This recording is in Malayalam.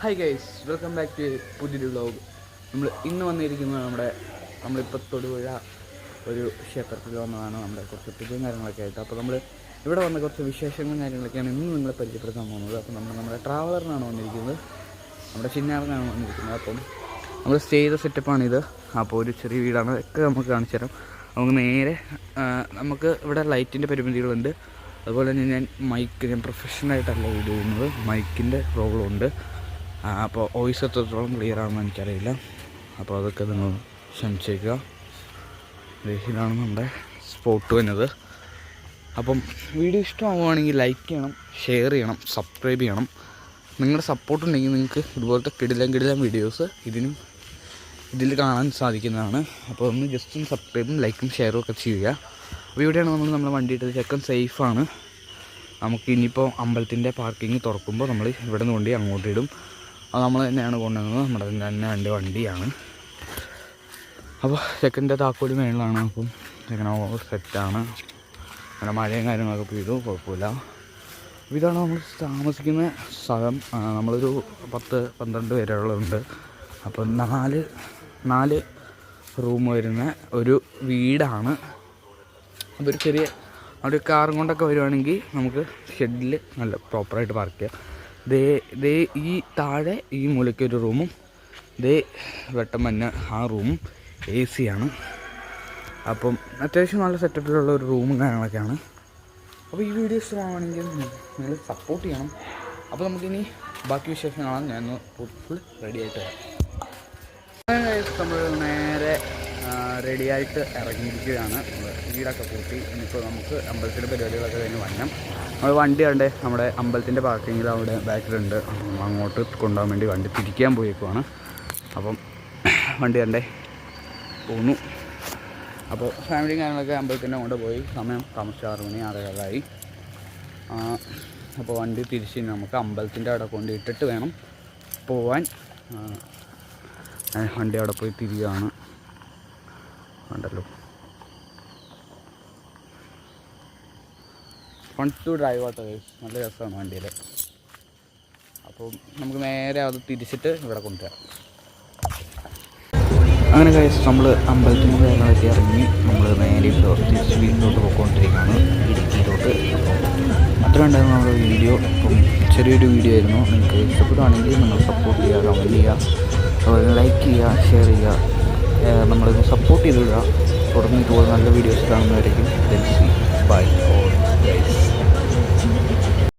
Hi guys, welcome back to പുതിയൊരു വ്ലോഗ്. നമ്മൾ ഇന്ന് വന്നിരിക്കുന്നത് നമ്മളിപ്പോൾ തൊടുപുഴ ഒരു ക്ഷേത്രത്തിൽ വന്നതാണ്. നമ്മുടെ കുറച്ച് പുതിയ കാര്യങ്ങളൊക്കെ ആയിട്ട്. അപ്പോൾ നമ്മൾ ഇവിടെ വന്ന കുറച്ച് വിശേഷങ്ങളും കാര്യങ്ങളൊക്കെയാണ് ഇന്ന് നിങ്ങളെ പരിചയപ്പെടുത്താൻ പോകുന്നത്. അപ്പോൾ നമ്മുടെ ട്രാവലറിനാണ് വന്നിരിക്കുന്നത്, നമ്മുടെ ചിന്നാറിനാണ് വന്നിരിക്കുന്നത്. അപ്പം നമ്മൾ സ്റ്റേ ചെയ്ത സെറ്റപ്പാണിത്. അപ്പോൾ ഒരു ചെറിയ വീടാണ്, ഒക്കെ നമുക്ക് കാണിച്ചു തരാം. നമുക്ക് നേരെ നമുക്ക് ഇവിടെ ലൈറ്റിൻ്റെ പരിമിതികളുണ്ട്. അതുപോലെ തന്നെ ഞാൻ പ്രൊഫഷണലായിട്ടല്ല വീഡിയോ ചെയ്യുന്നത്, മൈക്കിൻ്റെ പ്രോബ്ലം ഉണ്ട്. അപ്പോൾ വോയിസ് എത്രത്തോളം ക്ലിയർ ആണെന്ന് എനിക്കറിയില്ല. അപ്പോൾ അതൊക്കെ നിങ്ങൾ ക്ഷമിച്ചേക്കുക. ഇതാണ് നമ്മുടെ സ്പോട്ട് വന്നത്. അപ്പം വീഡിയോ ഇഷ്ടമാവുകയാണെങ്കിൽ ലൈക്ക് ചെയ്യണം, ഷെയർ ചെയ്യണം, സബ്സ്ക്രൈബ് ചെയ്യണം. നിങ്ങളുടെ സപ്പോർട്ട് ഉണ്ടെങ്കിൽ നിങ്ങൾക്ക് ഇതുപോലത്തെ കിടിലം വീഡിയോസ് ഇതിൽ കാണാൻ സാധിക്കുന്നതാണ്. അപ്പോൾ ഒന്ന് ജസ്റ്റ് ഒന്ന് സബ്സ്ക്രൈബും ലൈക്കും ഷെയറും ഒക്കെ ചെയ്യുക. അപ്പോൾ ഇവിടെയാണ് നമ്മൾ വണ്ടി ഇട്ടത്. ചെക്കൻ സേഫാണ്. നമുക്ക് ഇനിയിപ്പോൾ അമ്പലത്തിൻ്റെ പാർക്കിംഗ് തുറക്കുമ്പോൾ നമ്മൾ ഇവിടെ നിന്ന് വണ്ടി അങ്ങോട്ട് ഇടും. അത് നമ്മൾ തന്നെയാണ് കൊണ്ടുവന്നത്, നമ്മുടെ തന്നെ വണ്ടിയാണ്. അപ്പോൾ ചെക്കൻ്റെ താക്കോല് മേളിലാണ്. അപ്പം ചെക്കൻ സെറ്റാണ്. അങ്ങനെ മഴയും കാര്യങ്ങളൊക്കെ പെയ്തു, കുഴപ്പമില്ല. അപ്പോൾ ഇതാണ് നമ്മൾ താമസിക്കുന്ന സ്ഥലം. നമ്മളൊരു 10-12 പേരുകളുണ്ട്. അപ്പോൾ നാല് റൂം വരുന്ന ഒരു വീടാണ്. അപ്പോൾ ഒരു ചെറിയ അവിടെ കാറും കൊണ്ടൊക്കെ വരുവാണെങ്കിൽ നമുക്ക് ഷെഡിൽ നല്ല പ്രോപ്പറായിട്ട് പാർക്ക് ചെയ്യാം. ദേ ഈ താഴെ ഈ മൂലയ്ക്ക് ഒരു റൂമും വെട്ടം മഞ്ഞ ആ റൂമും AC ആണ്. അപ്പം അത്യാവശ്യം നല്ല സെറ്റപ്പിലുള്ള ഒരു റൂമും കാര്യങ്ങളൊക്കെയാണ്. അപ്പോൾ ഈ വീഡിയോ ഇഷ്ടമാണെങ്കിൽ നിങ്ങൾ സപ്പോർട്ട് ചെയ്യണം. അപ്പോൾ നമുക്കിനി ബാക്കി വിശേഷം കാണാം. ഞാൻ ഫുൾ റെഡി ആയിട്ട് വരാം. നമ്മൾ നേരെ റെഡിയായിട്ട് ഇറങ്ങിയിരിക്കുകയാണ്. വീടൊക്കെ കൂട്ടി ഇനിയിപ്പോൾ നമുക്ക് അമ്പലത്തിൻ്റെ പരിപാടികളൊക്കെ കഴിഞ്ഞ് വരണം. നമ്മൾ വണ്ടി കണ്ടേ നമ്മുടെ അമ്പലത്തിൻ്റെ പാർക്കിങ്ങിൽ അവിടെ ബാക്കിലുണ്ട്. അങ്ങോട്ട് കൊണ്ടുപോകാൻ വേണ്ടി വണ്ടി തിരിക്കാൻ പോയേക്കുവാണ്. അപ്പം വണ്ടി കണ്ടേ പോന്നു. അപ്പോൾ ഫാമിലിയും കാര്യങ്ങളൊക്കെ അമ്പലത്തിൻ്റെ കൊണ്ട് പോയി. സമയം താമസിച്ച് 6 മണി 6:15 അപ്പോൾ വണ്ടി തിരിച്ച് നമുക്ക് അമ്പലത്തിൻ്റെ അവിടെ കൊണ്ട് ഇട്ടിട്ട് വേണം പോവാൻ. വണ്ടി അവിടെ പോയി തിരികെയാണ് ഉണ്ടല്ലോ. ഫൺ ടു ഡ്രൈവ് ആട്ടോ, നല്ല രസമാണ് വണ്ടിയിൽ. അപ്പോൾ നമുക്ക് നേരെ അത് തിരിച്ചിട്ട് ഇവിടെ കൊണ്ടുവരാം. അങ്ങനെ കഴിച്ച് നമ്മൾ അമ്പലത്തിൻ്റെ കാര്യങ്ങളൊക്കെ ഇറങ്ങി നമ്മൾ നേരെ തിരിച്ച് വീട്ടിലോട്ട് പോയിക്കൊണ്ടിരിക്കുകയാണ്, ഇടുക്കിയിലോട്ട്. അത്ര ഉണ്ടായിരുന്നു നമ്മുടെ വീഡിയോ. അപ്പം ചെറിയൊരു വീഡിയോ ആയിരുന്നു. നിങ്ങൾക്ക് ഇഷ്ടപ്പെടുകയാണെങ്കിൽ നിങ്ങൾ സപ്പോർട്ട് ചെയ്യുക, കമൻറ്റ് ചെയ്യുക, അതുപോലെ ലൈക്ക് ചെയ്യുക, ഷെയർ ചെയ്യുക. നമ്മളിത് സപ്പോർട്ട് ചെയ്തിടുക. തുടർന്ന് ഇതുപോലെ നല്ല വീഡിയോസ് കാണുന്നവരേക്കും. ബൈ.